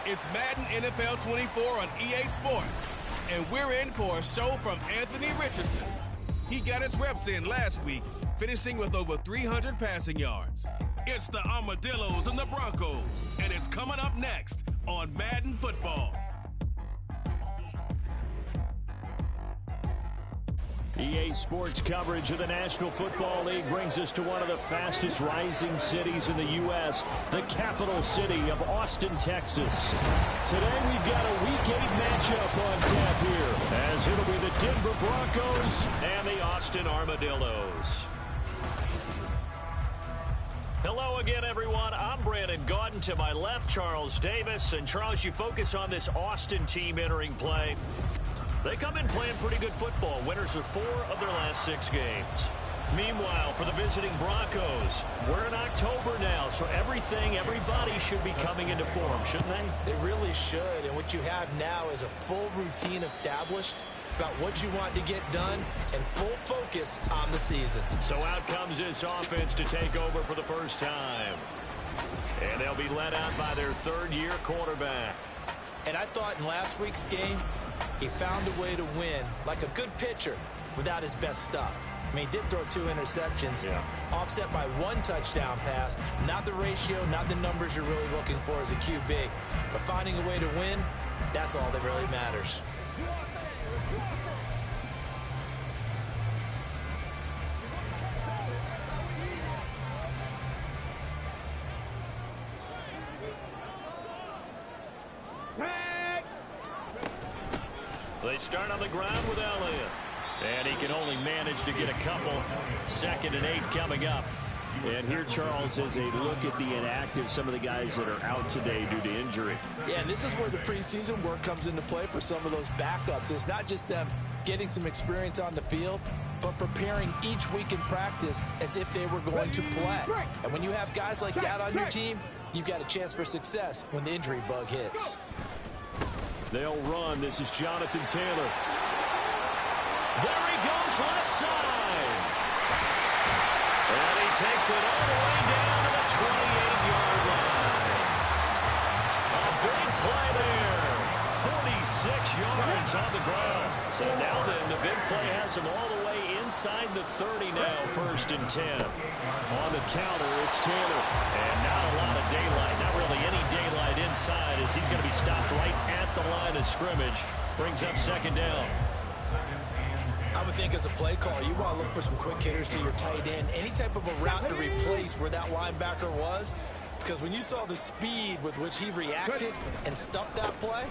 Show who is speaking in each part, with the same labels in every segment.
Speaker 1: It's Madden NFL 24 on EA Sports, and we're in for a show from Anthony Richardson. He got his reps in last week, finishing with over 300 passing yards. It's the Armadillos and the Broncos, and it's coming up next on Madden Football.
Speaker 2: EA Sports coverage of the National Football League brings us to one of the fastest rising cities in the U.S., the capital city of Austin, Texas. Today we've got a Week 8 matchup on tap here, as it'll be the Denver Broncos and the Austin Armadillos. Hello again, everyone. I'm Brandon Gaudin. To my left, Charles Davis. And Charles, you focus on this Austin team entering play. They come in playing pretty good football. Winners of 4 of their last 6 games. Meanwhile, for the visiting Broncos, we're in October now, so everybody should be coming into form, shouldn't they?
Speaker 3: They really should, and what you have now is a full routine established about what you want to get done and full focus on the season.
Speaker 2: So out comes this offense to take over for the first time. And they'll be led out by their third-year quarterback.
Speaker 3: And I thought in last week's game, he found a way to win like a good pitcher without his best stuff. I mean, he did throw 2 interceptions, offset by 1 touchdown pass. Not the ratio, not the numbers you're really looking for as a QB. But finding a way to win, that's all that really matters.
Speaker 2: They start on the ground with Elliott. And he can only manage to get a couple. 2nd and 8 coming up. And here, Charles, is a look at the inactive, some of the guys that are out today due to injury.
Speaker 3: Yeah, and this is where the preseason work comes into play for some of those backups. It's not just them getting some experience on the field, but preparing each week in practice as if they were going to play. And when you have guys like that on your team, you've got a chance for success when the injury bug hits.
Speaker 2: They'll run. This is Jonathan Taylor. There he goes, left side. And he takes it all the way down to the 28-yard line. A big play there. 46 yards on the ground. So now then, the big play has him all the way inside the 30 now, 1st and 10. On the counter, it's Taylor. And not a lot of daylight, not really any daylight inside, as he's going to be stopped right at the line of scrimmage. Brings up 2nd down.
Speaker 3: I would think as a play call, you want to look for some quick hitters to your tight end. Any type of a route to replace where that linebacker was. Because when you saw the speed with which he reacted and stuffed that play,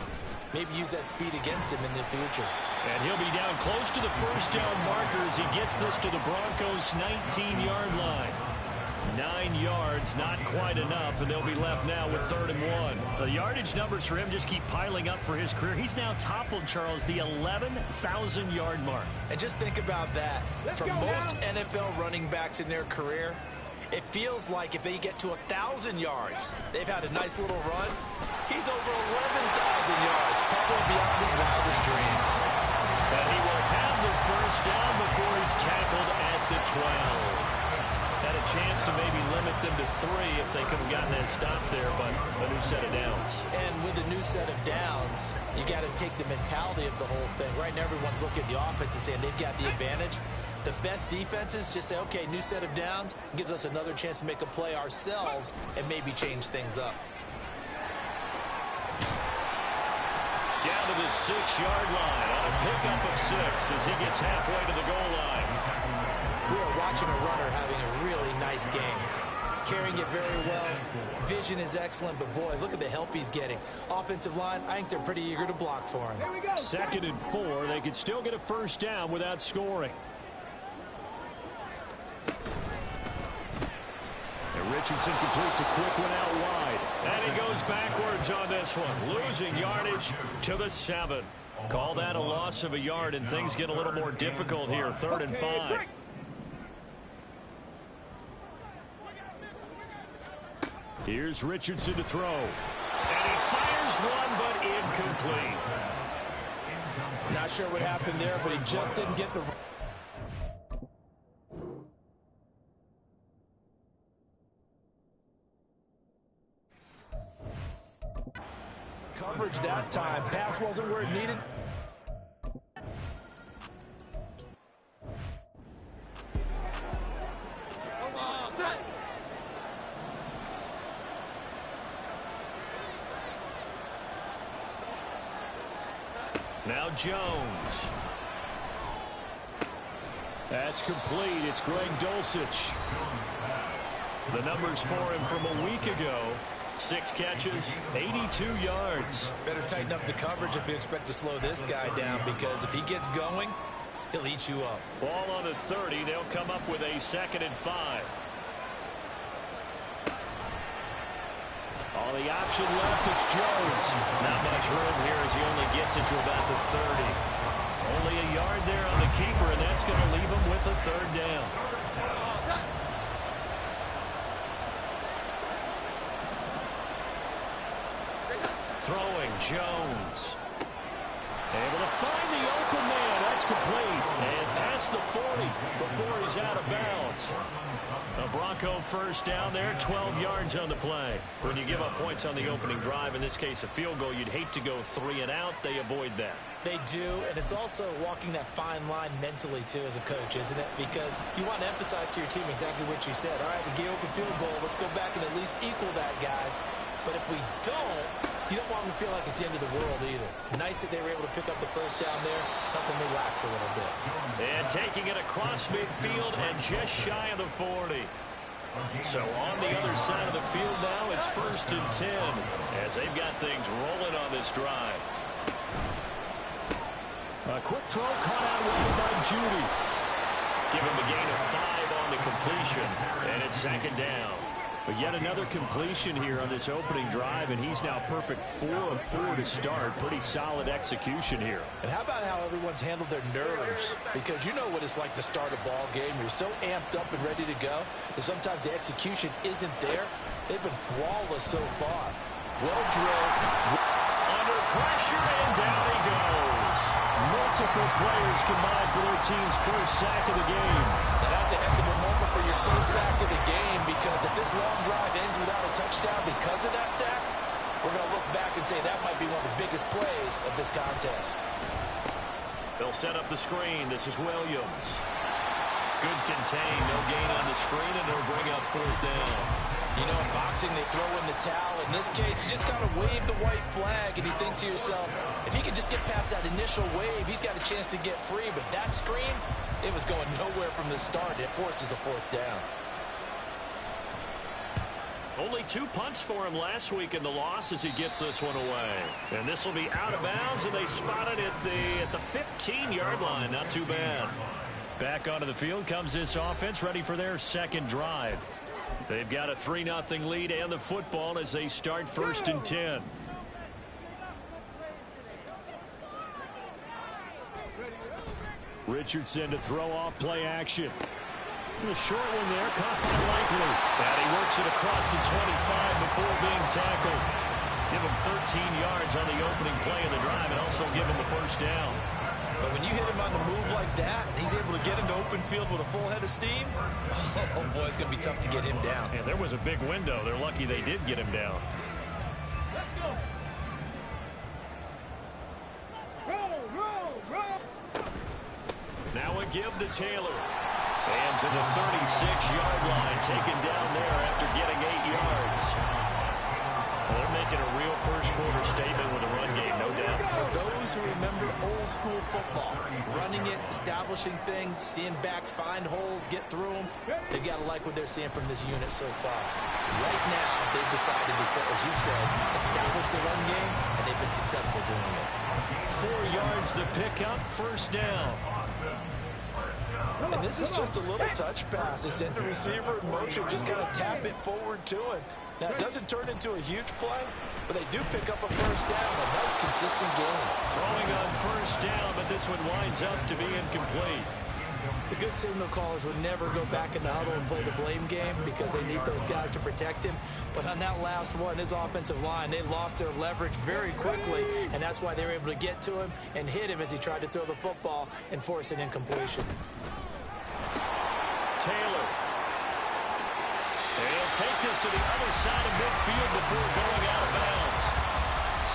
Speaker 3: maybe use that speed against him in the future.
Speaker 2: And he'll be down close to the 1st down marker as he gets this to the Broncos' 19-yard line. 9 yards, not quite enough, and they'll be left now with 3rd and 1. The yardage numbers for him just keep piling up for his career. He's now toppled, Charles, the 11,000-yard mark.
Speaker 3: And just think about that. For most NFL running backs in their career, it feels like if they get to 1,000 yards, they've had a nice little run. He's over 11,000 yards, probably beyond his wildest dreams.
Speaker 2: And he will have the 1st down before he's tackled at the 12. Had a chance to maybe limit them to 3 if they could have gotten that stop there, but a new set of downs.
Speaker 3: And with a new set of downs, you got to take the mentality of the whole thing. Right now, everyone's looking at the offense and saying they've got the advantage. The best defenses just say, okay, new set of downs, gives us another chance to make a play ourselves and maybe change things up.
Speaker 2: Down to the 6-yard line on a pickup of 6 as he gets halfway to the goal line.
Speaker 3: We are watching a runner having a really nice game. Carrying it very well. Vision is excellent, but boy, look at the help he's getting. Offensive line, I think they're pretty eager to block for him.
Speaker 2: 2nd and 4. They could still get a 1st down without scoring. And Richardson completes a quick one out wide. And he goes backwards on this one. Losing yardage to the 7. Call that a loss of a yard, and things get a little more difficult here. 3rd and 5. Here's Richardson to throw. And he fires one, but incomplete.
Speaker 3: Not sure what happened there, but he just didn't get the... amount of time. Pass wasn't where it needed.
Speaker 2: Now Jones. That's complete. It's Greg Dulcich. The numbers for him from a week ago. 6 catches, 82 yards.
Speaker 3: Better tighten up the coverage if you expect to slow this guy down, because if he gets going, he'll eat you up.
Speaker 2: Ball on the 30. They'll come up with a 2nd and 5. On the option left, it's Jones. Not much room here as he only gets it to about the 30. Only a yard there on the keeper, and that's going to leave him with a 3rd down. Throwing, Jones. Able to find the open man. That's complete. And past the 40 before he's out of bounds. A Bronco 1st down there, 12 yards on the play. When you give up points on the opening drive, in this case a field goal, you'd hate to go 3 and out. They avoid that.
Speaker 3: They do, and it's also walking that fine line mentally, too, as a coach, isn't it? Because you want to emphasize to your team exactly what you said. All right, we gave up a field goal. Let's go back and at least equal that, guys. But if we don't, you don't want them to feel like it's the end of the world either. Nice that they were able to pick up the 1st down there, help them relax a little bit.
Speaker 2: And taking it across midfield and just shy of the 40. So on the other side of the field now, it's 1st and 10 as they've got things rolling on this drive. A quick throw caught out wide by Judy. Give him a gain of 5 on the completion, and it's 2nd down. But yet another completion here on this opening drive, and he's now perfect 4 of 4 to start. Pretty solid execution here.
Speaker 3: And how about how everyone's handled their nerves? Because you know what it's like to start a ball game. You're so amped up and ready to go, and sometimes the execution isn't there. They've been flawless so far. Well drilled.
Speaker 2: Under pressure, and down he goes. Multiple players combined for their team's 1st sack of the game.
Speaker 3: Now that's a heck of a moment for your 1st sack of the game, because if this long drive ends without a touchdown because of that sack, we're going to look back and say that might be one of the biggest plays of this contest.
Speaker 2: They'll set up the screen. This is Williams. Good contain. No gain on the screen, and they'll bring up 4th down.
Speaker 3: You know, in boxing, they throw in the towel. In this case, you just kind of wave the white flag, and you think to yourself, if he can just get past that initial wave, he's got a chance to get free. But that screen, it was going nowhere from the start. It forces a 4th down.
Speaker 2: Only 2 punts for him last week in the loss as he gets this one away. And this will be out of bounds, and they spot it at the 15-yard line. Not too bad. Back onto the field comes this offense, ready for their 2nd drive. They've got a 3-0 lead and the football as they start 1st and 10. Richardson to throw off play action. The short one there, caught by Likely. And he works it across the 25 before being tackled. Give him 13 yards on the opening play of the drive and also give him a 1st down.
Speaker 3: But when you hit him on the move like that, he's able to get into open field with a full head of steam. Oh, boy, it's going to be tough to get him down.
Speaker 2: And there was a big window. They're lucky they did get him down. Now a give to Taylor. And to the 36-yard line, taken down there after getting 8 yards. Well, they're making a real first-quarter statement with a run game, no doubt.
Speaker 3: For those who remember old-school football, running it, establishing things, seeing backs find holes, get through them, they've got to like what they're seeing from this unit so far. Right now, they've decided to, as you said, establish the run game, and they've been successful doing it.
Speaker 2: 4 yards the pickup, 1st down.
Speaker 3: And this is just a little touch pass. They send the receiver in motion, just kind of tap it forward to him. Now, it doesn't turn into a huge play, but they do pick up a 1st down. A nice, consistent game.
Speaker 2: Throwing on 1st down, but this one winds up to be incomplete.
Speaker 3: The good signal callers would never go back in the huddle and play the blame game because they need those guys to protect him. But on that last one, his offensive line, they lost their leverage very quickly, and that's why they were able to get to him and hit him as he tried to throw the football and force an incompletion.
Speaker 2: Taylor. He'll take this to the other side of midfield before going out of bounds.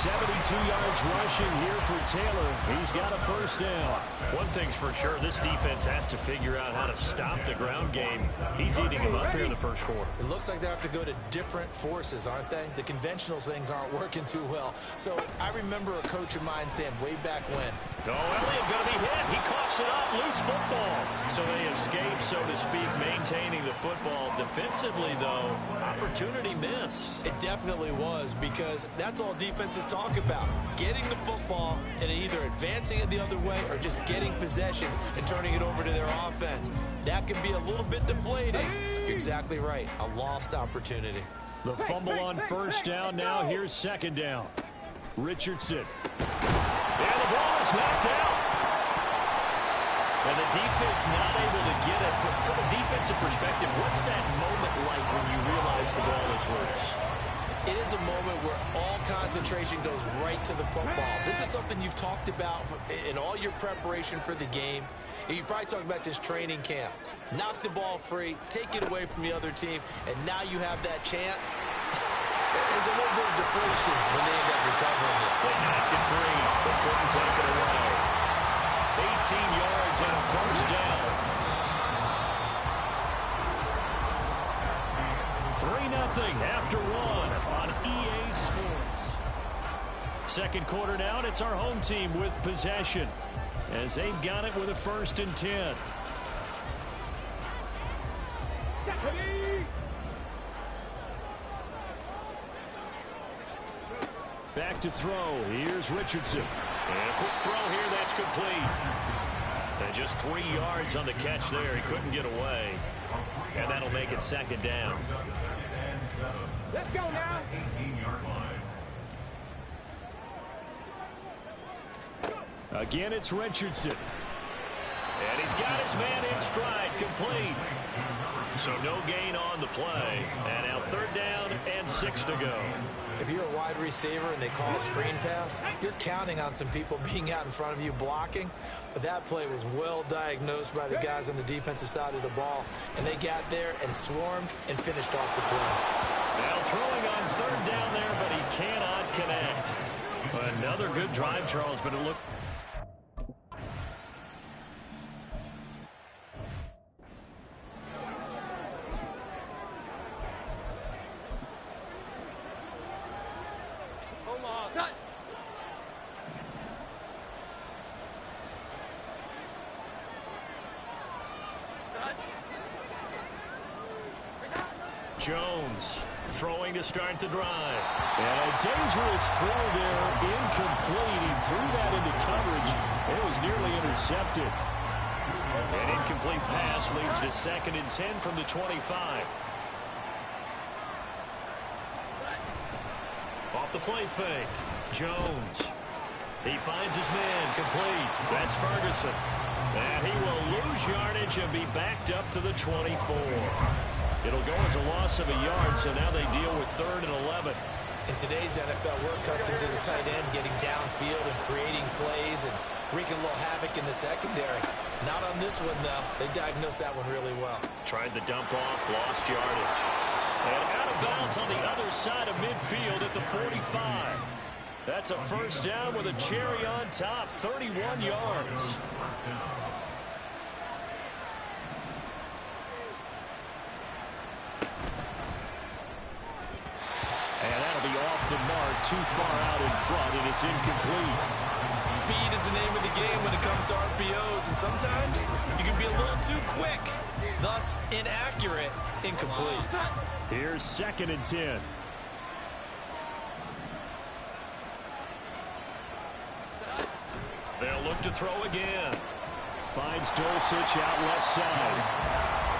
Speaker 2: 72 yards rushing here for Taylor. He's got a first down.
Speaker 4: One thing's for sure, this defense has to figure out how to stop the ground game. He's eating him up here in the first quarter.
Speaker 3: It looks like they have to go to different forces, aren't they? The conventional things aren't working too well. So I remember a coach of mine saying way back when.
Speaker 4: No, Elliott going to be hit. He coughs it up, loose football. So they escape, so to speak, maintaining the football. Defensively, though, opportunity miss.
Speaker 3: It definitely was, because that's all defenses talk about. Getting the football and either advancing it the other way or just getting possession and turning it over to their offense. That can be a little bit deflating. You're exactly right. A lost opportunity.
Speaker 2: The fumble on first down. Now here's second down. Richardson.
Speaker 4: And the ball is knocked out. And the defense not able to get it. From a defensive perspective, what's that moment like when you realize the ball is loose?
Speaker 3: It is a moment where all concentration goes right to the football. This is something you've talked about in all your preparation for the game. You've probably talked about since training camp. Knock the ball free, take it away from the other team, and now you have that chance. There's a little bit of deflation when they end up recovering it.
Speaker 4: They knocked it free, but couldn't take it away. 18 yards and a first down.
Speaker 2: 3-0 after one on EA Sports. Second quarter now, and it's our home team with possession as they've got it with a 1st and 10. Back to throw. Here's Richardson.
Speaker 4: And a quick throw here, that's complete. And just 3 yards on the catch there. He couldn't get away. And that'll make it second down.
Speaker 5: Let's go now.
Speaker 1: 18-yard line.
Speaker 2: Again, it's Richardson.
Speaker 4: And he's got his man in stride, complete. So no gain on the play. And now 3rd down and 6 to go.
Speaker 3: If you're a wide receiver and they call a screen pass, you're counting on some people being out in front of you blocking. But that play was well diagnosed by the guys on the defensive side of the ball. And they got there and swarmed and finished off the play.
Speaker 2: Now throwing on 3rd down there, but he cannot connect. Another good drive, Charles, but it looked...
Speaker 4: Jones throwing to start the drive.
Speaker 2: And a dangerous throw there, incomplete. He threw that into coverage. It was nearly intercepted.
Speaker 4: An incomplete pass leads to 2nd and 10 from the 25. Off the play fake. Jones. He finds his man, complete. That's Ferguson. And he will lose yardage and be backed up to the 24. It'll go as a loss of a yard, so now they deal with 3rd and 11.
Speaker 3: In today's NFL, we're accustomed to the tight end getting downfield and creating plays and wreaking a little havoc in the secondary. Not on this one, though. They diagnosed that one really well.
Speaker 4: Tried the dump off, lost yardage.
Speaker 2: And out of bounds on the other side of midfield at the 45. That's a first down with a cherry on top, 31 yards. And that'll be off the mark, too far out in front, and it's incomplete.
Speaker 3: Speed is the name of the game when it comes to RPOs, and sometimes you can be a little too quick, thus inaccurate, incomplete.
Speaker 2: Here's 2nd and 10.
Speaker 4: They'll look to throw again.
Speaker 2: Finds Dulcich out left side.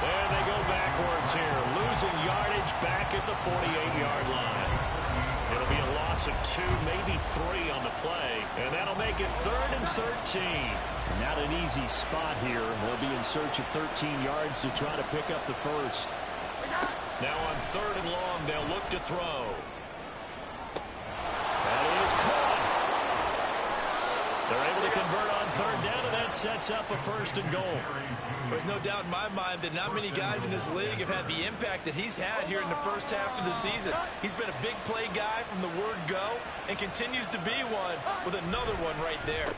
Speaker 4: And they go backwards here, losing yardage back at the 48-yard line. It'll be a loss of 2, maybe 3 on the play, and that'll make it 3rd and 13.
Speaker 2: Not an easy spot here. They'll be in search of 13 yards to try to pick up the first.
Speaker 4: Now on 3rd and long, they'll look to throw.
Speaker 2: That is caught.
Speaker 4: They're able to convert on 3rd down, and that's that sets up a 1st and goal.
Speaker 3: There's no doubt in my mind that not many guys in this league have had the impact that he's had here in the first half of the season. He's been a big play guy from the word go and continues to be one with another one right there.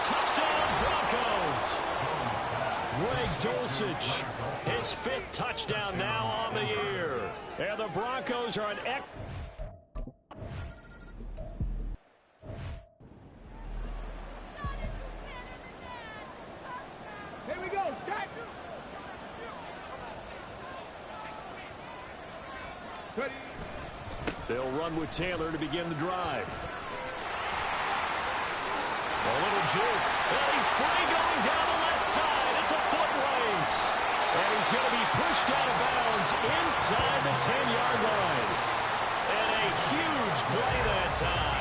Speaker 4: Touchdown, Broncos! Greg Dulcich, his 5th touchdown now on the year. And the Broncos are an
Speaker 5: Here we go. Check. Ready.
Speaker 4: They'll run with Taylor to begin the drive. A little juke. And he's free going down the left side. It's a foot race. And he's going to be pushed out of bounds inside the 10-yard line. And a huge play that time.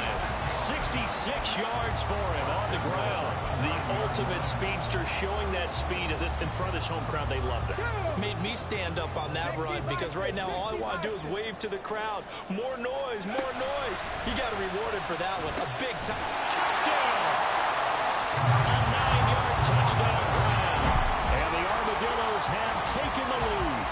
Speaker 4: 66 yards for him on the ground. The ultimate speedster, showing that speed in front of this home crowd. They love that.
Speaker 3: Made me stand up on that run because right now all I want to do is wave to the crowd. More noise, more noise. You got to reward him for that one. A big time touchdown.
Speaker 4: A 9-yard touchdown grab. And the Armadillos have taken the lead.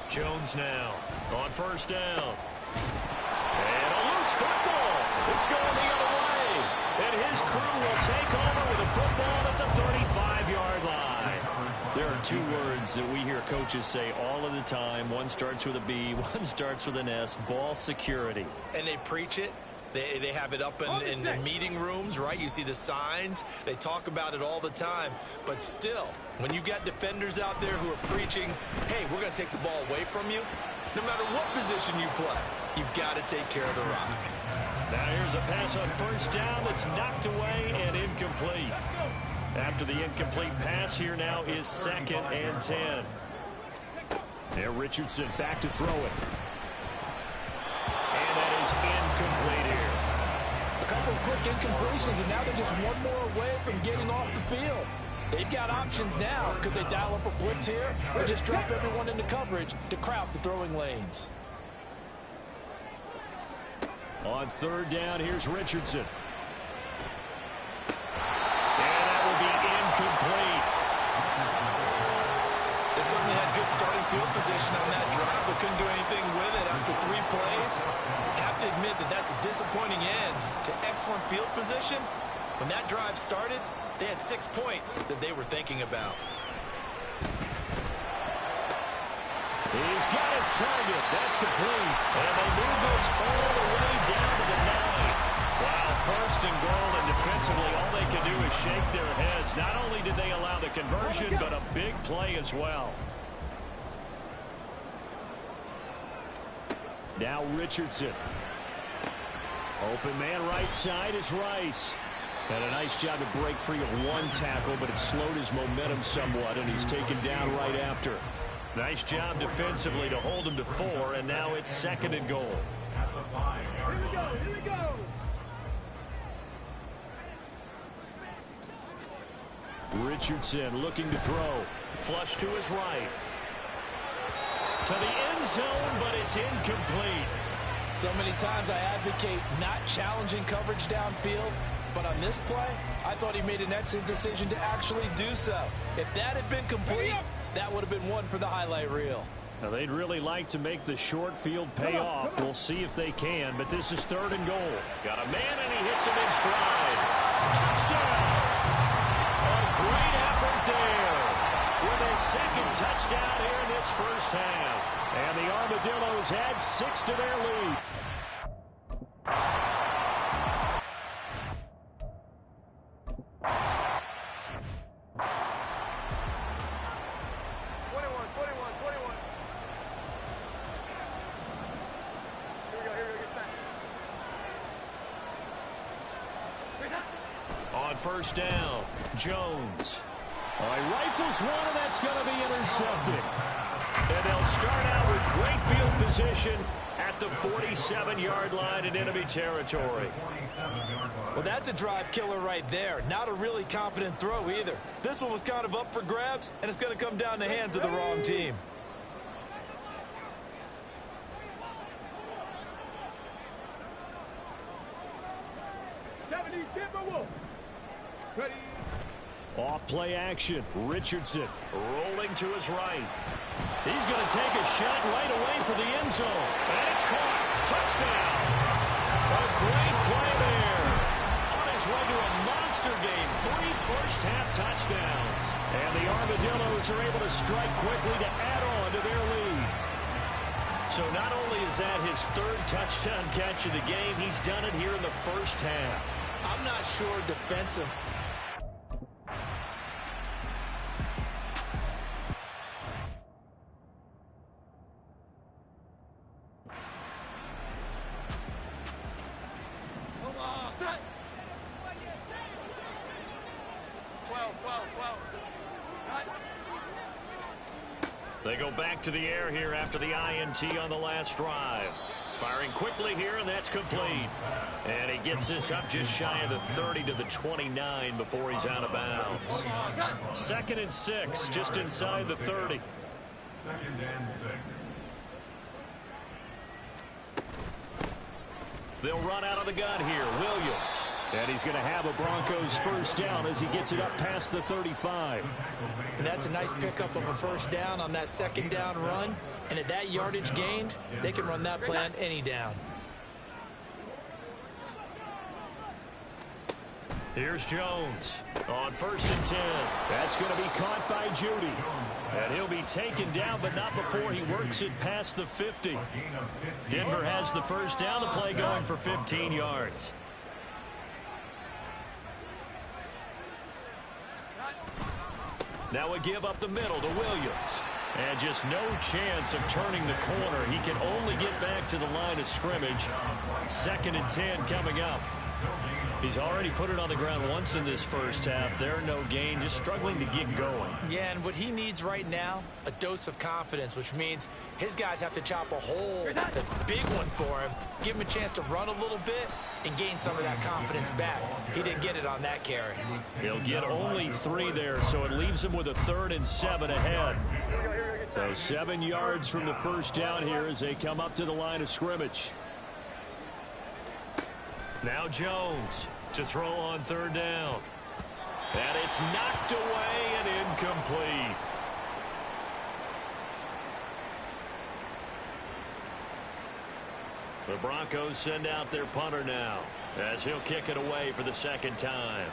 Speaker 4: Jones now on 1st down. And a loose football. It's going the other way. And his crew will take over with a football at the 35-yard line. There are 2 words that we hear coaches say all of the time. One starts with a B, one starts with an S. Ball security.
Speaker 3: And they preach it. They have it up in the meeting rooms, right? You see the signs. They talk about it all the time. But still, when you've got defenders out there who are preaching, hey, we're going to take the ball away from you, no matter what position you play, you've got to take care of the rock.
Speaker 4: Now here's a pass on 1st down that's knocked away and incomplete. After the incomplete pass, here now is 2nd and 10. There, Richardson back to throw it. And that is incomplete here.
Speaker 3: A couple of quick incompletions, and now they're just one more away from getting off the field. They've got options now. Could they dial up a blitz here or just drop everyone into coverage to crowd the throwing lanes?
Speaker 4: On 3rd down, here's Richardson. And that will be incomplete.
Speaker 3: They certainly had good starting field position on that drive, but couldn't do anything with it after 3 plays. Have to admit that that's a disappointing end to excellent field position. When that drive started, they had 6 points that they were thinking about.
Speaker 4: He's got his target. That's complete. And they move this all the way down to the 9. Wow, 1st and goal, and defensively all they can do is shake their heads. Not only did they allow the conversion, but a big play as well. Now Richardson. Open man right side is Rice. And a nice job to break free of 1 tackle, but it slowed his momentum somewhat, and he's taken down right after. Nice job defensively to hold him to 4, and now it's 2nd and goal.
Speaker 5: Here we go. Here we go.
Speaker 4: Richardson looking to throw. Flush to his right. To the end zone, but it's incomplete.
Speaker 3: So many times I advocate not challenging coverage downfield, but on this play, I thought he made an excellent decision to actually do so. If that had been complete, that would have been one for the highlight reel.
Speaker 4: Now, they'd really like to make the short field pay off. We'll see if they can, but this is 3rd and goal. Got a man, and he hits him in stride. Touchdown! A great effort there with his 2nd touchdown here in this first half. And the Armadillos add 6 to their lead. On 1st down, Jones. All right, rifles one, and that's going to be intercepted. And they'll start out with great field position at the 47-yard line in enemy territory.
Speaker 3: Well, that's a drive killer right there. Not a really confident throw either. This one was kind of up for grabs, and it's going to come down the hands of the wrong team.
Speaker 4: Off play action. Richardson rolling to his right. He's going to take a shot right away for the end zone. And it's caught. Touchdown. A great play there. On his way to a monster game. 3 first-half touchdowns. And the Armadillos are able to strike quickly to add on to their lead. So not only is that his 3rd touchdown catch of the game, he's done it here in the first half.
Speaker 3: I'm not sure defensive.
Speaker 4: They go back to the air here after the INT on the last drive. Firing quickly here, and that's complete. And he gets this up just shy of the 30 to the 29 before he's out of bounds. 2nd and 6, just inside the 30.
Speaker 5: 2nd and 6.
Speaker 4: They'll run out of the gun here. Williams. And he's going to have a Broncos first down as he gets it up past the 35.
Speaker 3: And that's a nice pickup of a first down on that 2nd down run. And at that yardage gained, they can run that play on any down.
Speaker 4: Here's Jones on 1st and 10. That's going to be caught by Judy. And he'll be taken down, but not before he works it past the 50. Denver has the first down. The play going for 15 yards. Now a give up the middle to Williams. And just no chance of turning the corner. He can only get back to the line of scrimmage. 2nd and 10 coming up. He's already put it on the ground once in this first half. There, no gain, just struggling to get going.
Speaker 3: Yeah, and what he needs right now, a dose of confidence, which means his guys have to chop a hole, the big one for him, give him a chance to run a little bit and gain some of that confidence back. He didn't get it on that carry.
Speaker 4: He'll get only 3 there, so it leaves him with a 3rd and 7 ahead. So 7 yards from the first down here as they come up to the line of scrimmage. Now Jones to throw on 3rd down. And it's knocked away and incomplete. The Broncos send out their punter now as he'll kick it away for the 2nd time.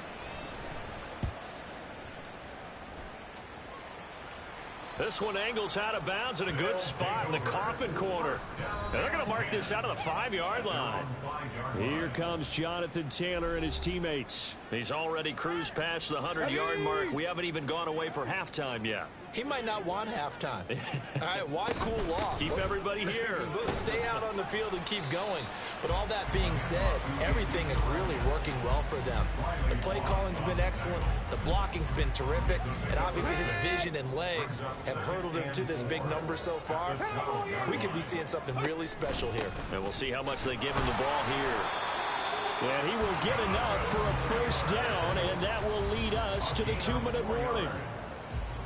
Speaker 4: This one angles out of bounds in a good spot in the coffin corner. And they're going to mark this out of the 5-yard line. Here comes Jonathan Taylor and his teammates. He's already cruised past the 100-yard mark. We haven't even gone away for halftime yet.
Speaker 3: He might not want halftime. All right, why cool off?
Speaker 4: Keep everybody here.
Speaker 3: Let's stay out on the field and keep going. But all that being said, everything is really working well for them. The play calling's been excellent. The blocking's been terrific. And obviously his vision and legs have hurdled him to this big number so far. We could be seeing something really special here.
Speaker 4: And we'll see how much they give him the ball here. And he will get enough for a first down, and that will lead us to the 2-minute warning.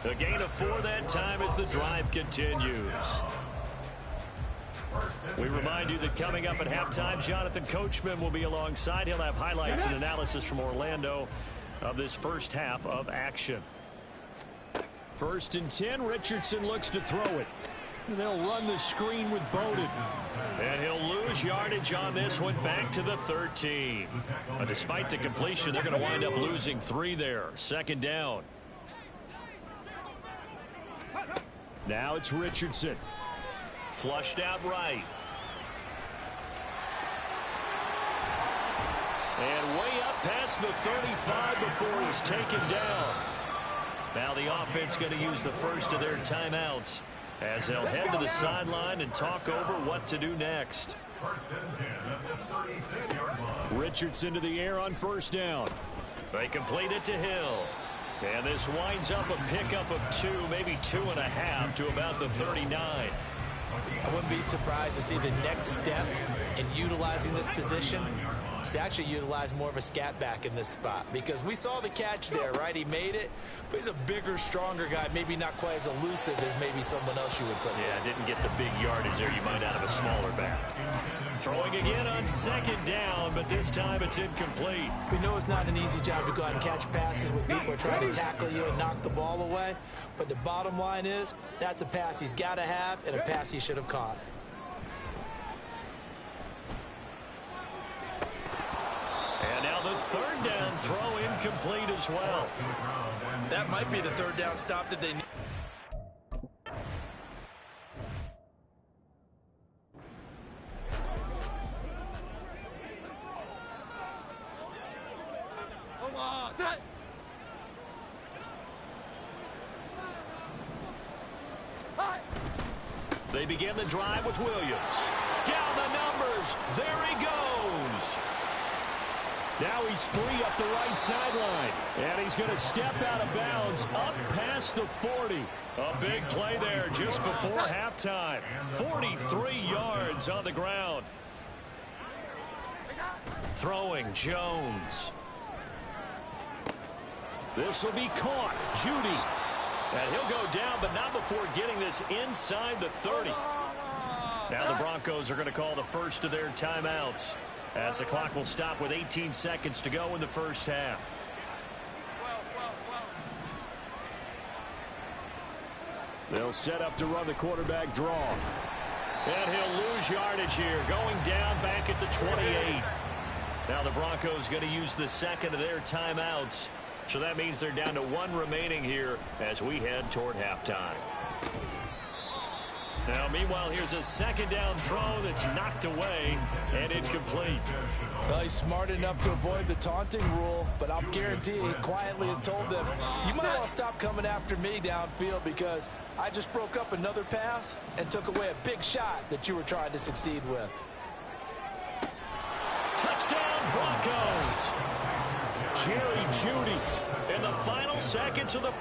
Speaker 4: A gain of 4 that time as the drive continues. We remind you that coming up at halftime, Jonathan Coachman will be alongside. He'll have highlights and analysis from Orlando of this first half of action. 1st and 10, Richardson looks to throw it. They'll run the screen with Bowden. And he'll lose yardage on this one back to the 13. But despite the completion, they're going to wind up losing 3 there. 2nd down. Now it's Richardson. Flushed out right. And way up past the 35 before he's taken down. Now the offense going to use the first of their timeouts as they'll head to the sideline and talk over what to do next. Richardson to the air on 1st down. They complete it to Hill. And this winds up a pickup of 2, maybe 2.5 to about the 39.
Speaker 3: I wouldn't be surprised to see the next step in utilizing this position He's actually utilized more of a scat back in this spot because we saw the catch there, right? He made it, but he's a bigger, stronger guy, maybe not quite as elusive as maybe someone else you would put
Speaker 2: Yeah,
Speaker 3: there.
Speaker 2: didn't get the big yardage there you might out of a smaller back. Throwing again on second down, but this time it's incomplete.
Speaker 3: We know it's not an easy job to go out and catch passes when people are trying to tackle you and knock the ball away, but the bottom line is that's a pass he's got to have and a pass he should have caught.
Speaker 2: And now the third down throw incomplete as well.
Speaker 3: That might be the third down stop that they need.
Speaker 2: They begin the drive with Williams. Down the numbers. There he goes. Now he's free up the right sideline. And he's going to step out of bounds up past the 40. A big play there just before halftime. 43 yards on the ground. Throwing Jones. This will be caught. Judy. And he'll go down, but not before getting this inside the 30. Now the Broncos are going to call the first of their timeouts, as the clock will stop with 18 seconds to go in the first half. They'll set up to run the quarterback draw. And he'll lose yardage here, going down back at the 28. Now the Broncos going to use the second of their timeouts. So that means they're down to one remaining here as we head toward halftime. Now, meanwhile, here's a second down throw that's knocked away and incomplete.
Speaker 3: Well, he's smart enough to avoid the taunting rule, but I'll guarantee he quietly has told them, you might want to stop coming after me downfield because I just broke up another pass and took away a big shot that you were trying to succeed with.
Speaker 2: Touchdown, Broncos! Jerry Judy in the final seconds of the...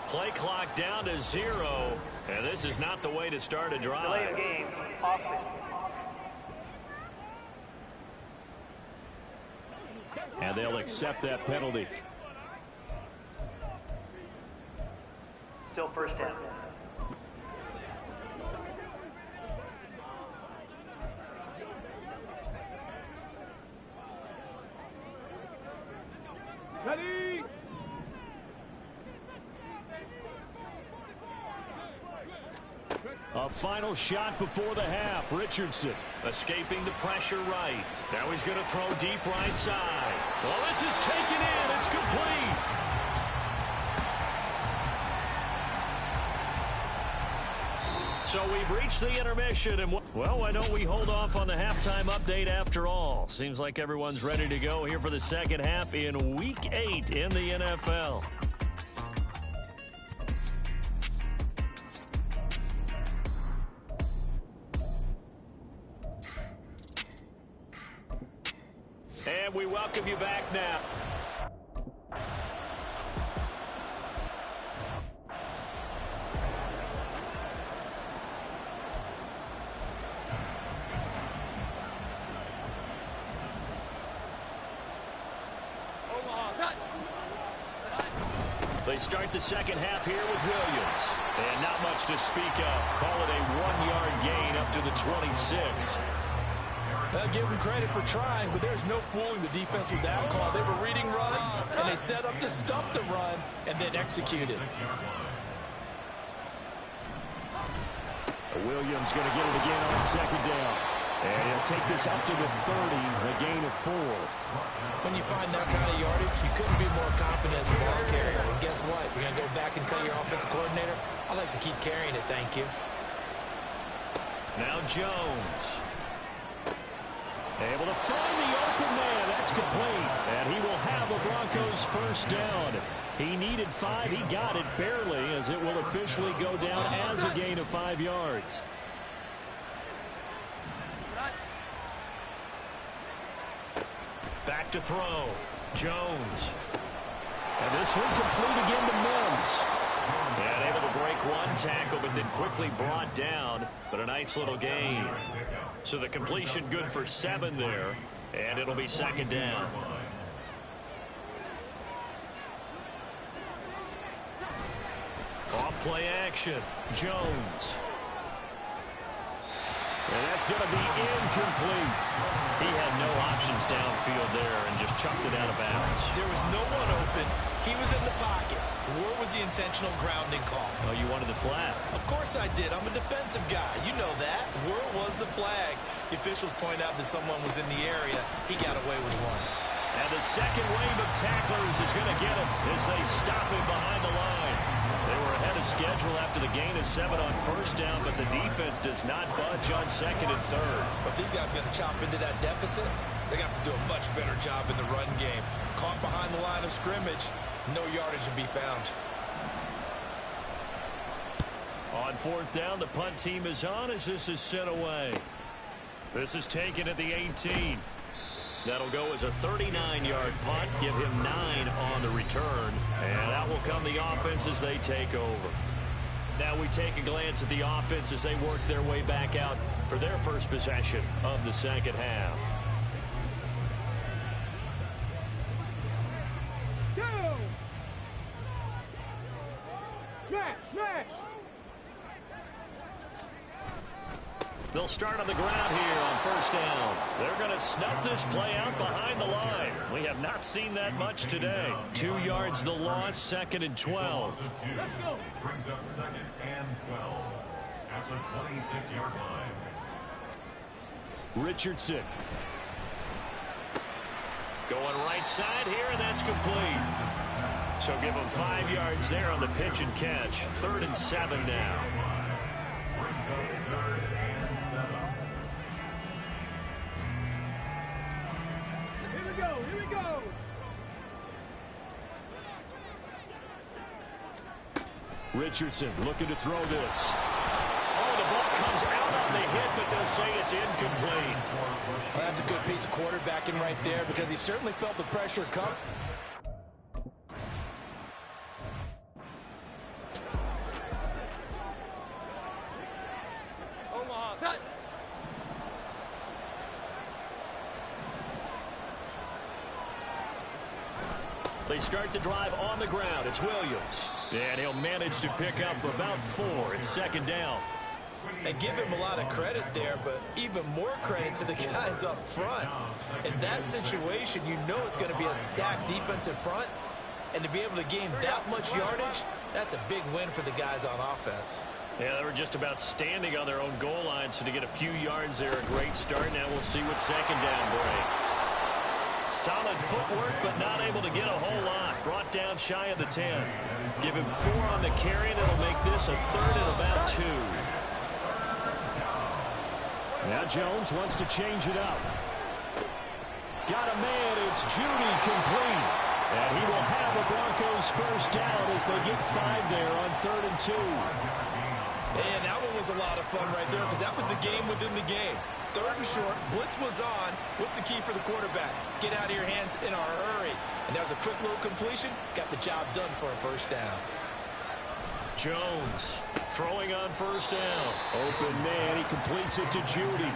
Speaker 2: Play clock down to 0, and this is not the way to start a drive.
Speaker 6: Delay of game, offense.
Speaker 2: And they'll accept that penalty.
Speaker 6: Still first down.
Speaker 5: Ready?
Speaker 2: A final shot before the half. Richardson escaping the pressure right. Now he's going to throw deep right side. Well, this is taken in. It's complete. So we've reached the intermission. And well, why don't we hold off on the halftime update after all? Seems like everyone's ready to go here for the second half in Week 8 in the NFL. And we welcome you back now. They start the second half here with Williams. And not much to speak of. Call it a 1-yard gain up to the 26.
Speaker 3: I'll give them credit for trying, but there's no fooling the defense with that call. They were reading run, and they set up to stump the run, and then executed.
Speaker 2: Williams going to get it again on second down. And he'll take this up to the 30, a gain of 4.
Speaker 3: When you find that kind of yardage, you couldn't be more confident as a ball carrier. And guess what? You're going to go back and tell your offensive coordinator, I'd like to keep carrying it, thank you.
Speaker 2: Now Jones. Able to find the open man. That's complete. And he will have the Broncos first down. He needed 5. He got it barely, as it will officially go down as a gain of 5 yards. Back to throw. Jones. And this one complete again to Mims. And able to break one tackle, but then quickly brought down. But a nice little gain. So the completion good for 7 there. And it'll be second down. Off play action. Jones. And that's going to be incomplete. He had no options downfield there and just chucked it out of bounds.
Speaker 3: There was no one open. He was in the pocket. Where was the intentional grounding call?
Speaker 2: Oh, you wanted the flag.
Speaker 3: Of course I did. I'm a defensive guy. You know that. Where was the flag? The officials point out that someone was in the area. He got away with one.
Speaker 2: And the second wave of tacklers is going to get him as they stop him behind the line. They were ahead of schedule after the gain of 7 on first down, but the defense does not budge on second and third.
Speaker 3: But these guys are going to chop into that deficit. They got to do a much better job in the run game. Caught behind the line of scrimmage, no yardage to be found.
Speaker 2: On fourth down, the punt team is on as this is sent away. This is taken at the 18. That'll go as a 39-yard punt, give him 9 on the return, and out will come the offense as they take over. Now we take a glance at the offense as they work their way back out for their first possession of the second half.
Speaker 7: Go! Smash!
Speaker 2: They'll start on the ground here on first down. They're going to snuff this play out behind the line. We have not seen that much today. 2 yards the loss, second and 12.
Speaker 5: Let's go. Brings up second and 12 at the 26-yard line.
Speaker 2: Richardson. Going right side here, and that's complete. So give him 5 yards there on the pitch and catch. 3rd and 7 now.
Speaker 5: Brings up 3rd and 7.
Speaker 7: Here we go!
Speaker 2: Richardson looking to throw this. Oh, the ball comes out on the hit, but they'll say it's incomplete.
Speaker 3: Well, that's a good piece of quarterbacking right there because he certainly felt the pressure come.
Speaker 2: They start the drive on the ground. It's Williams. And he'll manage to pick up about 4. It's second down.
Speaker 3: And give him a lot of credit there, but even more credit to the guys up front. In that situation, you know it's going to be a stacked defensive front. And to be able to gain that much yardage, that's a big win for the guys on offense.
Speaker 2: Yeah, they were just about standing on their own goal line, so to get a few yards there, a great start. Now we'll see what second down brings. Solid footwork, but not able to get a whole lot. Brought down shy of the 10. Give him 4 on the carry, and it'll make this a 3rd and about 2. Now Jones wants to change it up. Got a man. It's Judy complete. And he will have the Broncos first down as they get 5 there on 3rd and 2.
Speaker 3: And that one was a lot of fun right there because that was the game within the game. 3rd and short, blitz was on. What's the key for the quarterback? Get out of your hands in a hurry. And that was a quick little completion. Got the job done for a first down.
Speaker 2: Jones throwing on first down. Open man, he completes it to Judy.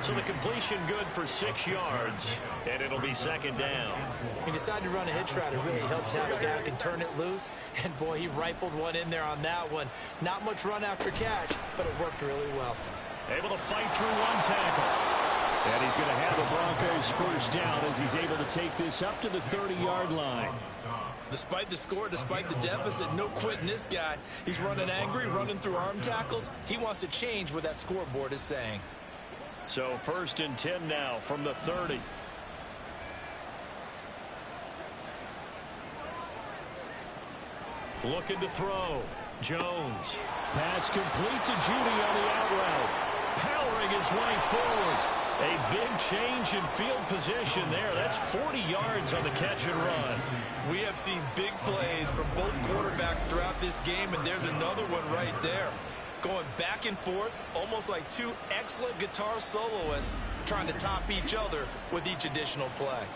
Speaker 2: So the completion good for 6 yards, and it'll be second down.
Speaker 3: He decided to run a hitch route. It really helped to have a guy who can turn it loose. And boy, he rifled one in there on that one. Not much run after catch, but it worked really well.
Speaker 2: Able to fight through one tackle. And he's going to have the Broncos first down as he's able to take this up to the 30-yard line.
Speaker 3: Despite the score, despite the deficit, no quitting this guy. He's running angry, running through arm tackles. He wants to change what that scoreboard is saying.
Speaker 2: So 1st and 10 now from the 30. Looking to throw. Jones. Pass complete to Judy on the out route. Powering his way forward.
Speaker 4: A big change in field position there. That's 40 yards on the catch and run.
Speaker 3: We have seen big plays from both quarterbacks throughout this game, and there's another one right there. Going back and forth, almost like two excellent guitar soloists trying to top each other with each additional play.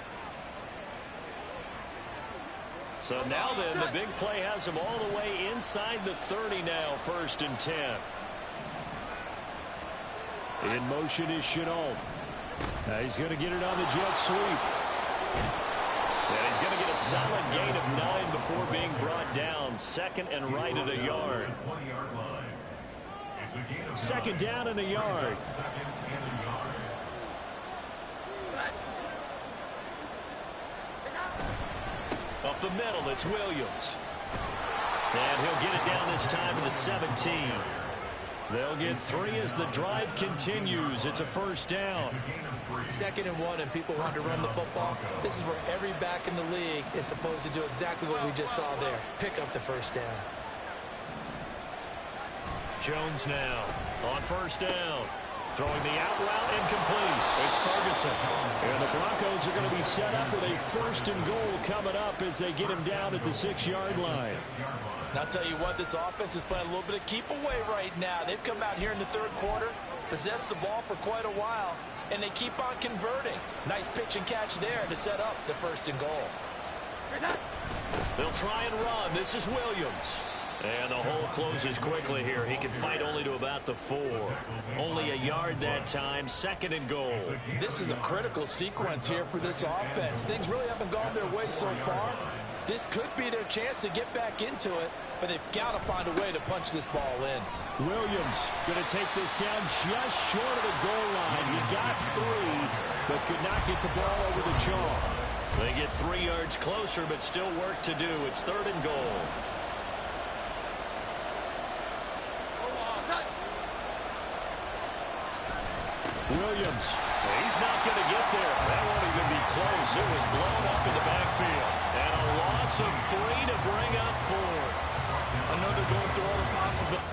Speaker 4: So now then, the big play has them all the way inside the 30 now, 1st and 10. In motion is Chenault. He's going to get it on the jet sweep. And he's going to get a solid gain of 9 before being brought down. 2nd and right at a yard. 2nd down and a yard. Up the middle, it's Williams. And he'll get it down this time to the 17. They'll get 3 as the drive continues. It's a 1st down.
Speaker 3: 2nd and 1, and people want to run the football. This is where every back in the league is supposed to do exactly what we just saw there. Pick up the 1st down.
Speaker 4: Jones now on 1st down. Throwing the out route incomplete. It's Ferguson. And the Broncos are going to be set up with a 1st and goal coming up as they get him down at the 6-yard line.
Speaker 3: And I'll tell you what, this offense is playing a little bit of keep away right now. They've come out here in the 3rd quarter, possessed the ball for quite a while, and they keep on converting. Nice pitch and catch there to set up the 1st and goal.
Speaker 4: They'll try and run. This is Williams. And the hole closes quickly here. He can fight only to about the 4. Only a yard that time. 2nd and goal.
Speaker 3: This is a critical sequence here for this offense. Things really haven't gone their way so far. This could be their chance to get back into it, but they've got to find a way to punch this ball in.
Speaker 4: Williams going to take this down just short of the goal line. He got 3, but could not get the ball over the chalk. They get 3 yards closer, but still work to do. It's 3rd and goal. Williams, he's not going to get there. That won't even be close. It was blown up in the backfield. And a loss of 3 to bring up 4.
Speaker 3: I know they're going through all the possibilities.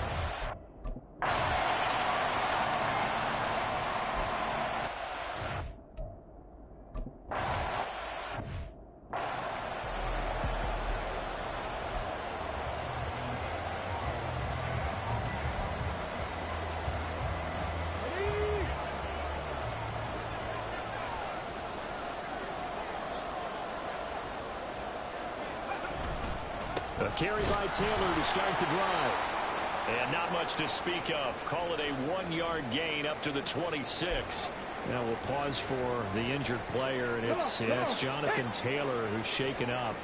Speaker 4: A carry by Taylor to start the drive. And not much to speak of. Call it a 1-yard gain up to the 26. Now we'll pause for the injured player, and it's Jonathan Taylor who's shaken up.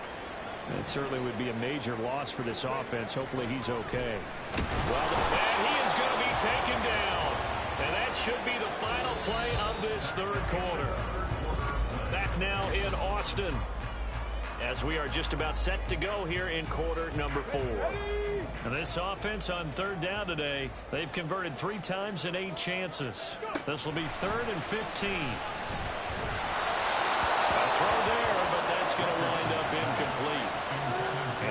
Speaker 4: That certainly would be a major loss for this offense. Hopefully he's okay. Well, and he is going to be taken down. And that should be the final play of this 3rd quarter. Back now in Austin, as we are just about set to go here in quarter number 4. And this offense on 3rd down today, they've converted 3 times in 8 chances. This will be 3rd and 15. A throw there, but that's going to wind up incomplete.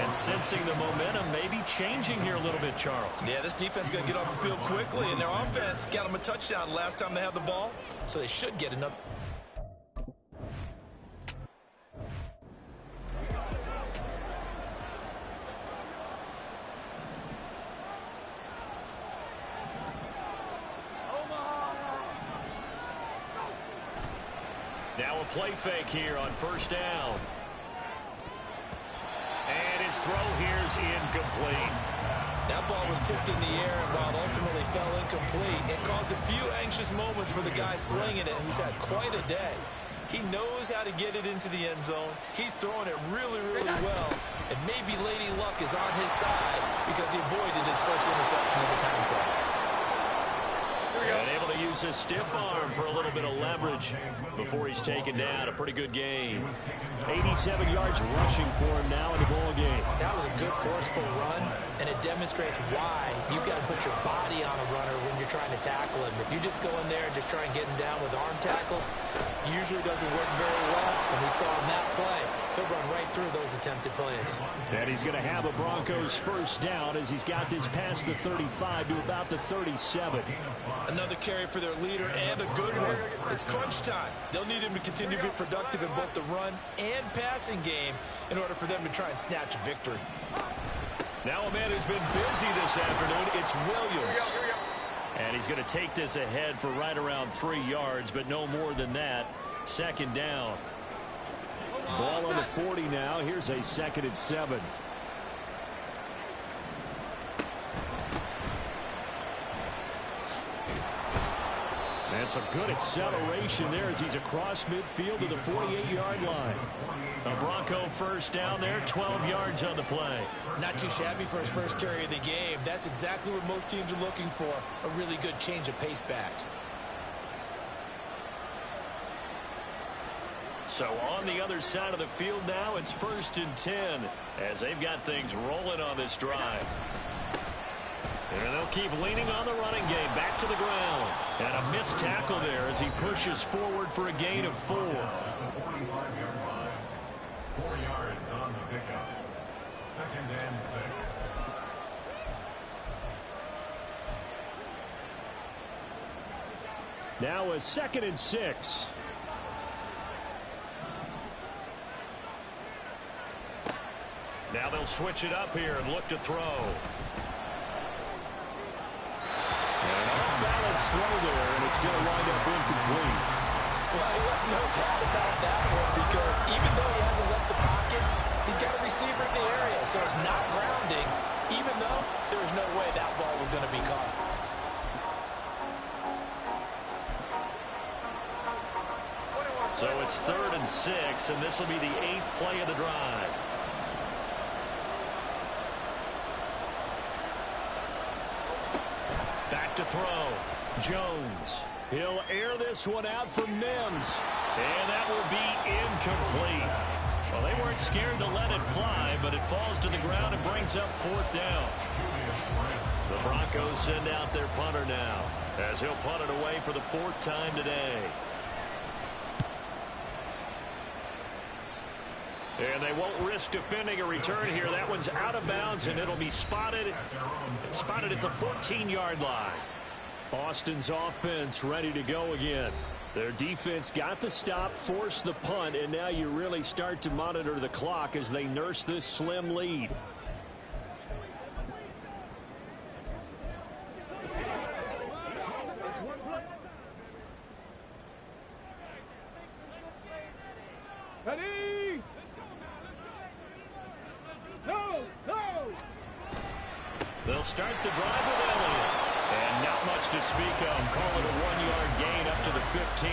Speaker 4: And sensing the momentum maybe changing here a little bit, Charles.
Speaker 3: Yeah, this defense is going to get off the field quickly, and their offense got them a touchdown last time they had the ball, so they should get another.
Speaker 4: Now a play fake here on 1st down. And his throw here is incomplete.
Speaker 3: That ball was tipped in the air, and while it ultimately fell incomplete, it caused a few anxious moments for the guy slinging it. He's had quite a day. He knows how to get it into the end zone. He's throwing it really, really well. And maybe Lady Luck is on his side because he avoided his first interception of the contest.
Speaker 4: And able to use his stiff arm for a little bit of leverage before he's taken down. A pretty good game. 87 yards rushing for him now in the ball game.
Speaker 3: That was a good forceful run, and it demonstrates why you've got to put your body on a runner when you're trying to tackle him. If you just go in there and just try and get him down with arm tackles, usually doesn't work very well, and we saw in that play he'll run right through those attempted plays.
Speaker 4: And he's going to have a Broncos first down as he's got this past the 35 to about the 37.
Speaker 3: Another carry for their leader and a good one. It's crunch time. They'll need him to continue to be productive in both the run and passing game in order for them to try and snatch a victory.
Speaker 4: Now a man who's been busy this afternoon, it's Williams. And he's going to take this ahead for right around 3 yards, but no more than that. Second down. Ball on the 40 now. Here's a 2nd and 7. And some good acceleration there as he's across midfield to the 48-yard line. A Bronco first down there, 12 yards on the play.
Speaker 3: Not too shabby for his first carry of the game. That's exactly what most teams are looking for, a really good change of pace back.
Speaker 4: So on the other side of the field now, it's 1st and 10 as they've got things rolling on this drive. And they'll keep leaning on the running game back to the ground. And a missed tackle there as he pushes forward for a gain of 4.
Speaker 5: 45-yard line. 4 yards on the pickup. 2nd and 6.
Speaker 4: Now a 2nd and 6. Now they'll switch it up here and look to throw. An off-balance throw there, and it's going to wind up incomplete.
Speaker 3: Well, you have no doubt about that one, because even though he hasn't left the pocket, he's got a receiver in the area, so it's not grounding, even though there was no way that ball was going to be caught.
Speaker 4: So it's 3rd and 6, and this will be the 8th play of the drive. Back to throw. Jones. He'll air this one out for Mims. And that will be incomplete. Well, they weren't scared to let it fly, but it falls to the ground and brings up 4th down. The Broncos send out their punter now, as he'll punt it away for the 4th time today. And they won't risk defending a return here. That one's out of bounds, and it'll be spotted at the 14-yard line. Austin's offense ready to go again. Their defense got the stop, forced the punt, and now you really start to monitor the clock as they nurse this slim lead.
Speaker 7: Ready? Go!
Speaker 4: They'll start the drive with Elliott. And not much to speak of. Call it a 1-yard gain up to the 15.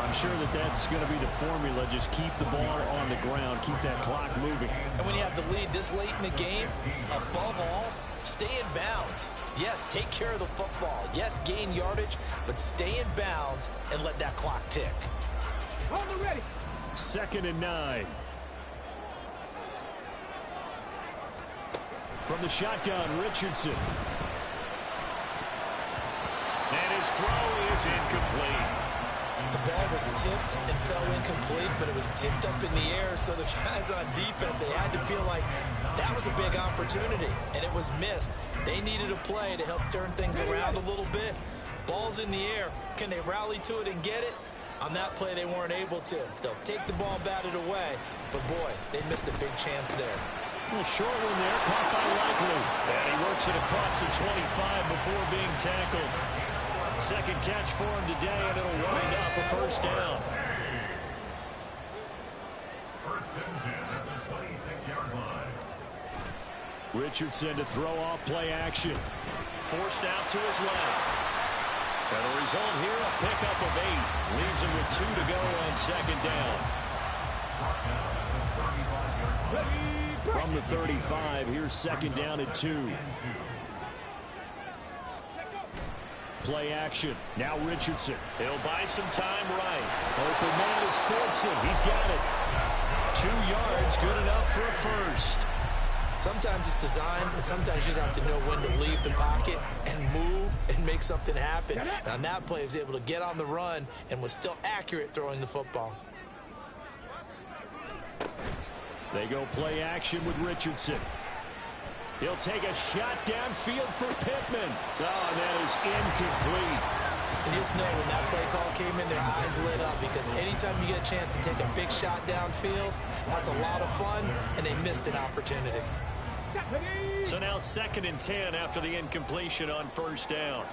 Speaker 4: I'm sure that's going to be the formula. Just keep the ball on the ground. Keep that clock moving.
Speaker 3: And when you have the lead this late in the game, above all, stay in bounds. Yes, take care of the football. Yes, gain yardage, but stay in bounds and let that clock tick.
Speaker 7: Hold it ready.
Speaker 4: 2nd and 9. From the shotgun, Richardson. And his throw is incomplete.
Speaker 3: The ball was tipped and fell incomplete, but it was tipped up in the air, so the guys on defense, they had to feel like that was a big opportunity, and it was missed. They needed a play to help turn things around a little bit. Ball's in the air. Can they rally to it and get it? On that play, they weren't able to. They'll take the ball batted away, but boy, they missed a big chance there.
Speaker 4: A short one there, caught by Likely. And he works it across the 25 before being tackled. Second catch for him today, and it'll wind up a 1st down.
Speaker 5: 1st and 10 at the 26-yard line.
Speaker 4: Richardson to throw off play action. Forced out to his left. And the result here, a pickup of 8. Leaves him with 2 to go on 2nd down. From the 35, here's 2nd down and 2. Play action. Now Richardson. He'll buy some time right. Open man is Thornton. He's got it. 2 yards, good enough for a 1st.
Speaker 3: Sometimes it's designed, and sometimes you just have to know when to leave the pocket and move and make something happen. And on that play, he was able to get on the run and was still accurate throwing the football.
Speaker 2: They go play action with Richardson. He'll take a shot downfield for Pittman. Oh, and that is incomplete.
Speaker 3: And just know when that play call came in, their eyes lit up, because anytime you get a chance to take a big shot downfield, that's a lot of fun, and they missed an opportunity.
Speaker 4: So now 2nd and 10 after the incompletion on 1st down.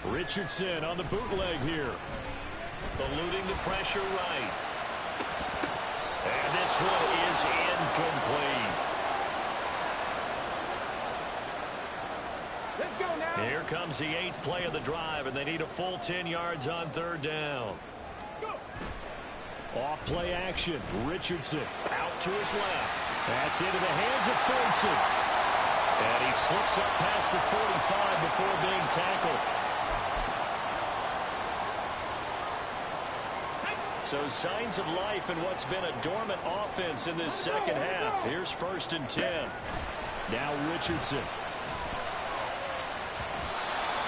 Speaker 2: Richardson on the bootleg here.
Speaker 4: Eluding the pressure right. And this one is incomplete.
Speaker 7: Let's go now.
Speaker 4: Here comes the 8th play of the drive, and they need a full 10 yards on 3rd down.
Speaker 7: Go.
Speaker 2: Off play action. Richardson out to his left. That's into the hands of Ferguson.
Speaker 4: And he slips up past the 45 before being tackled. So signs of life in what's been a dormant offense in this 2nd half. Here's 1st and 10.
Speaker 2: Now Richardson.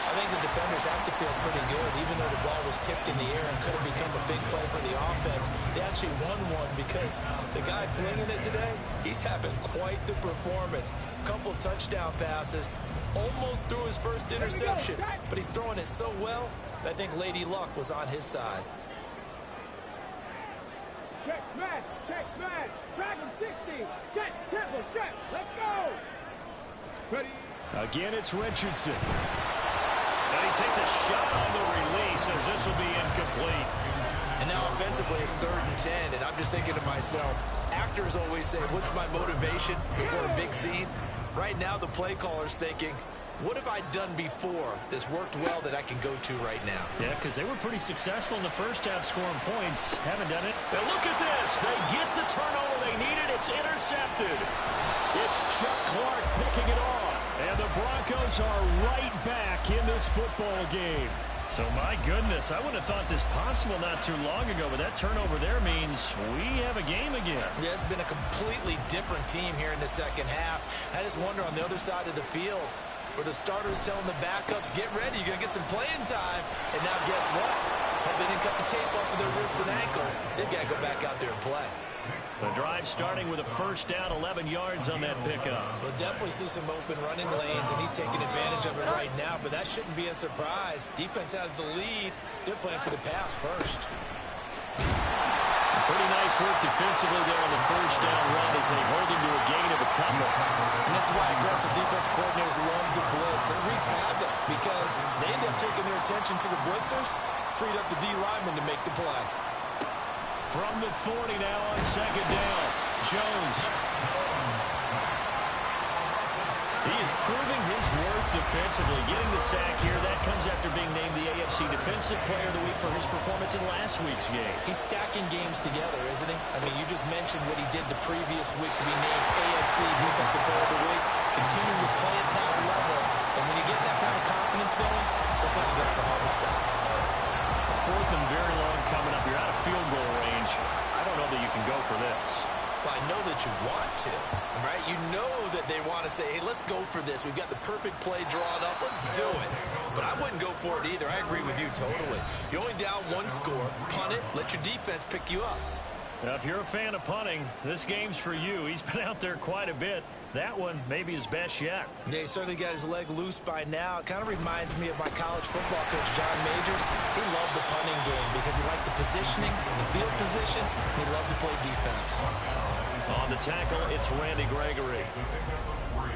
Speaker 3: I think the defenders have to feel pretty good. Even though the ball was tipped in the air and could have become a big play for the offense, they actually won one because the guy flinging it today, he's having quite the performance. Couple touchdown passes, almost threw his first interception, but he's throwing it so well that I think Lady Luck was on his side.
Speaker 7: Check smash. Check smash. Dragon 60. Check triple check. Let's go. Ready.
Speaker 2: Again, it's Richardson.
Speaker 4: And he takes a shot on the release as this will be incomplete.
Speaker 3: And now offensively it's 3rd and 10, and I'm just thinking to myself, actors always say, what's my motivation before a big scene? Right now the play caller's thinking, what have I done before that's worked well that I can go to right now?
Speaker 4: Yeah, because they were pretty successful in the 1st half scoring points. Haven't done it. Now look at this. They get the turnover they needed. It's intercepted.
Speaker 2: It's Chuck Clark picking it off. And the Broncos are right back in this football game.
Speaker 4: So, my goodness, I wouldn't have thought this possible not too long ago, but that turnover there means we have a game again.
Speaker 3: Yeah, it's been a completely different team here in the 2nd half. I just wonder on the other side of the field, where the starters telling the backups, get ready, you're going to get some playing time. And now guess what? Hope they didn't cut the tape off of their wrists and ankles. They've got to go back out there and play.
Speaker 4: The drive starting with a 1st down, 11 yards on that pickup.
Speaker 3: We'll definitely see some open running lanes, and he's taking advantage of it right now, but that shouldn't be a surprise. Defense has the lead. They're playing for the pass first.
Speaker 4: Pretty nice work defensively there on the 1st down run as they hold him to a gain of a couple.
Speaker 3: And this is why aggressive defensive coordinators love to blitz. It wreaks havoc because they end up taking their attention to the blitzers, freed up the D lineman to make the play.
Speaker 2: From the 40 now on 2nd down. Jones.
Speaker 4: He is proving his worth defensively, getting the sack here. That comes after being named the AFC Defensive Player of the Week for his performance in last week's game.
Speaker 3: He's stacking games together, isn't he? I mean, you just mentioned what he did the previous week to be named AFC Defensive Player of the Week. Continuing to play at that level. And when you get that kind of confidence going, those kind of guys are hard to stop.
Speaker 4: 4th and very long coming up. You're out of field goal range. I don't know that you can go for this.
Speaker 3: Well, I know that you want to, right? You know that they want to say, hey, let's go for this. We've got the perfect play drawn up. Let's do it. But I wouldn't go for it either. I agree with you totally. You're only down 1 score. Punt it. Let your defense pick you up.
Speaker 4: Now, if you're a fan of punting, this game's for you. He's been out there quite a bit. That one may be his best yet.
Speaker 3: Yeah, he certainly got his leg loose by now. It kind of reminds me of my college football coach, John Majors. He loved the punting game because he liked the positioning, the field position, and he loved to play defense.
Speaker 4: On the tackle, it's Randy Gregory.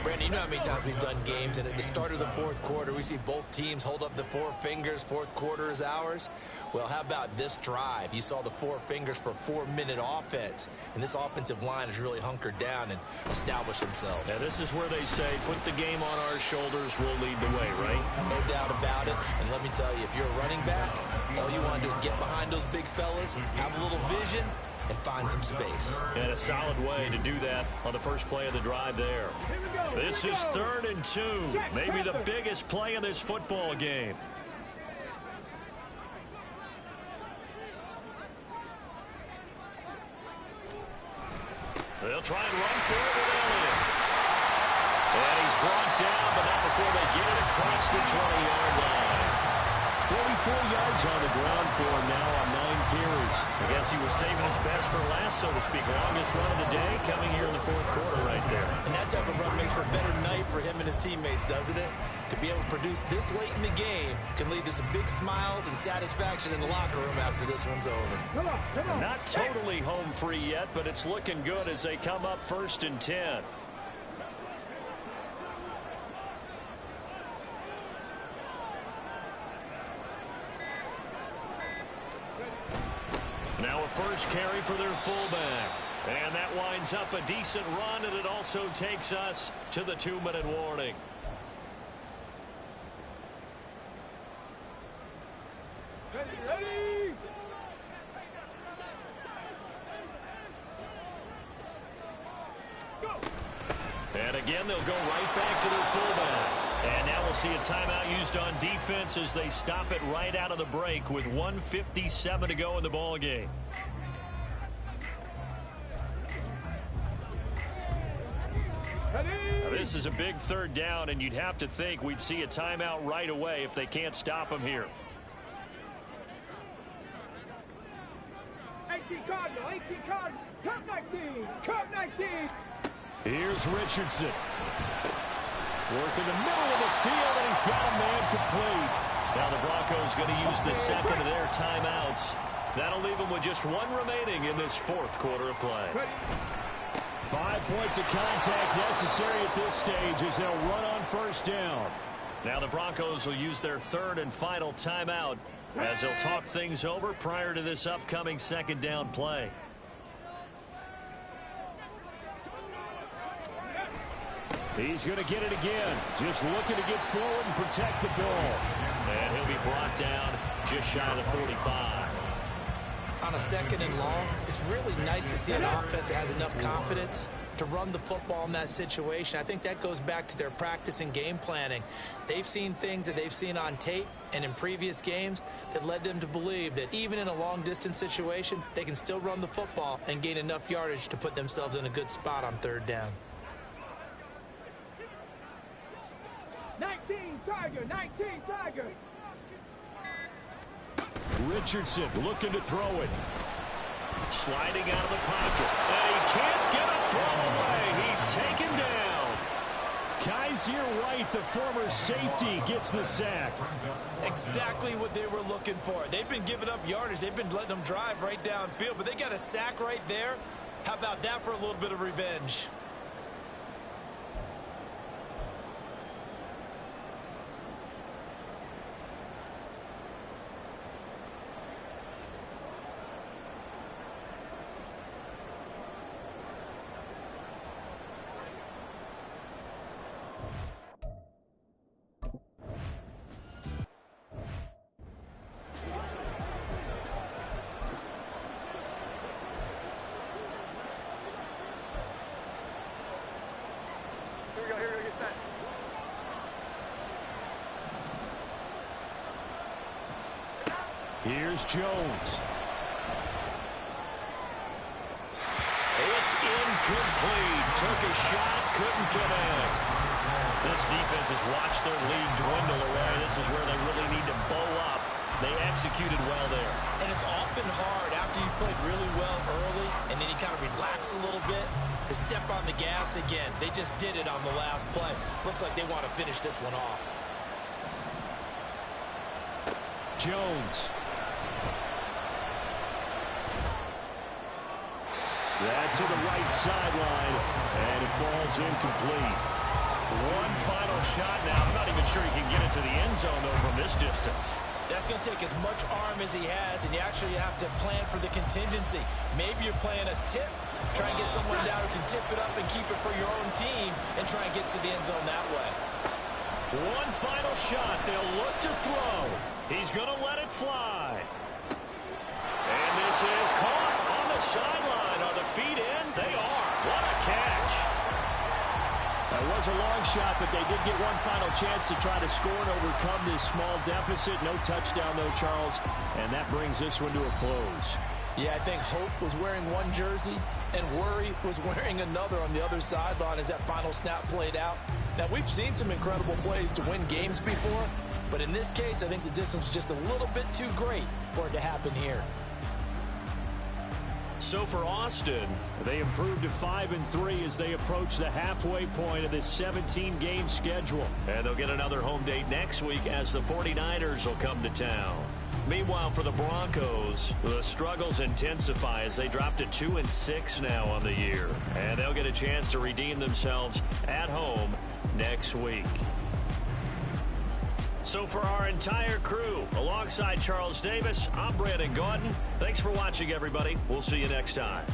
Speaker 3: Brandon, you know how many times we've done games, and at the start of the 4th quarter, we see both teams hold up the 4 fingers, 4th quarter is ours. Well, how about this drive? You saw the 4 fingers for a 4-minute offense, and this offensive line has really hunkered down and established themselves.
Speaker 4: Now, this is where they say, put the game on our shoulders, we'll lead the way, right?
Speaker 3: No doubt about it, and let me tell you, if you're a running back, all you want to do is get behind those big fellas, have a little vision, and find some space.
Speaker 4: And a solid way to do that on the first play of the drive there. This is 3rd and 2, maybe the biggest play of this football game. They'll try and run for it with Elliott. And he's brought down, but not before they get it across the 20-yard line.
Speaker 2: 44 yards on the ground for him now on 9 carries.
Speaker 4: I guess he was saving his best for last, so to speak. Longest run of the day coming here in the fourth quarter right there.
Speaker 3: And that type of run makes for a better night for him and his teammates, doesn't it? To be able to produce this late in the game can lead to some big smiles and satisfaction in the locker room after this one's over.
Speaker 7: Come on.
Speaker 2: Not totally home free yet, but it's looking good as they come up 1st and 10. Now a first carry for their fullback. And that winds up a decent run, and it also takes us to the 2-minute warning.
Speaker 7: Ready. Go.
Speaker 2: And again, they'll go right back to their fullback. And now we'll see a timeout used on defense as they stop it right out of the break with 1:57 to go in the ball game. Now, this is a big 3rd down, and you'd have to think we'd see a timeout right away if they can't stop them here.
Speaker 7: 18 Cardinal, Cup 19.
Speaker 2: Here's Richardson. Working the middle of the field, and he's got a man complete. Now the Broncos going to use the second of their timeouts. That'll leave them with just 1 remaining in this 4th quarter of play. 5 points of contact necessary at this stage as they'll run on 1st down. Now the Broncos will use their 3rd and final timeout as they'll talk things over prior to this upcoming 2nd down play. He's going to get it again. Just looking to get forward and protect the ball. And he'll be brought down just shy of the 45.
Speaker 3: On a 2nd and long, it's really nice to see an offense that has enough confidence to run the football in that situation. I think that goes back to their practice and game planning. They've seen things that they've seen on tape and in previous games that led them to believe that even in a long-distance situation, they can still run the football and gain enough yardage to put themselves in a good spot on 3rd down.
Speaker 7: 19 Tiger.
Speaker 2: Richardson looking to throw it. Sliding out of the pocket. And he can't get a throw away. He's taken down. Kaiser White, the former safety, gets the sack.
Speaker 3: Exactly what they were looking for. They've been giving up yardage. They've been letting them drive right downfield, but they got a sack right there. How about that for a little bit of revenge?
Speaker 2: Here's Jones. It's incomplete. Took a shot, couldn't get in. This defense has watched their lead dwindle away. This is where they really need to bow up. They executed well there.
Speaker 3: And it's often hard after you've played really well early and then you kind of relax a little bit to step on the gas again. They just did it on the last play. Looks like they want to finish this one off.
Speaker 2: Jones. That's to the right sideline, and it falls incomplete. One final shot now. I'm not even sure he can get it to the end zone, though, from this distance.
Speaker 3: That's going to take as much arm as he has, and you actually have to plan for the contingency. Maybe you're playing a tip. Try and get someone down who can tip it up and keep it for your own team and try and get to the end zone that way.
Speaker 2: One final shot. They'll look to throw. He's going to let it fly. And this is caught on the sideline. Are the feet in? They are. What a catch. That was a long shot, but they did get one final chance to try to score and overcome this small deficit. No touchdown, though, Charles. And that brings this one to a close.
Speaker 3: Yeah, I think Hope was wearing one jersey and Worry was wearing another on the other sideline as that final snap played out. Now, we've seen some incredible plays to win games before, but in this case, I think the distance was just a little bit too great for it to happen here.
Speaker 2: So for Austin, they improved to 5-3 as they approach the halfway point of this 17-game schedule. And they'll get another home date next week as the 49ers will come to town. Meanwhile, for the Broncos, the struggles intensify as they drop to 2-6 now on the year. And they'll get a chance to redeem themselves at home next week. So for our entire crew, alongside Charles Davis, I'm Brandon Gaudin. Thanks for watching, everybody. We'll see you next time.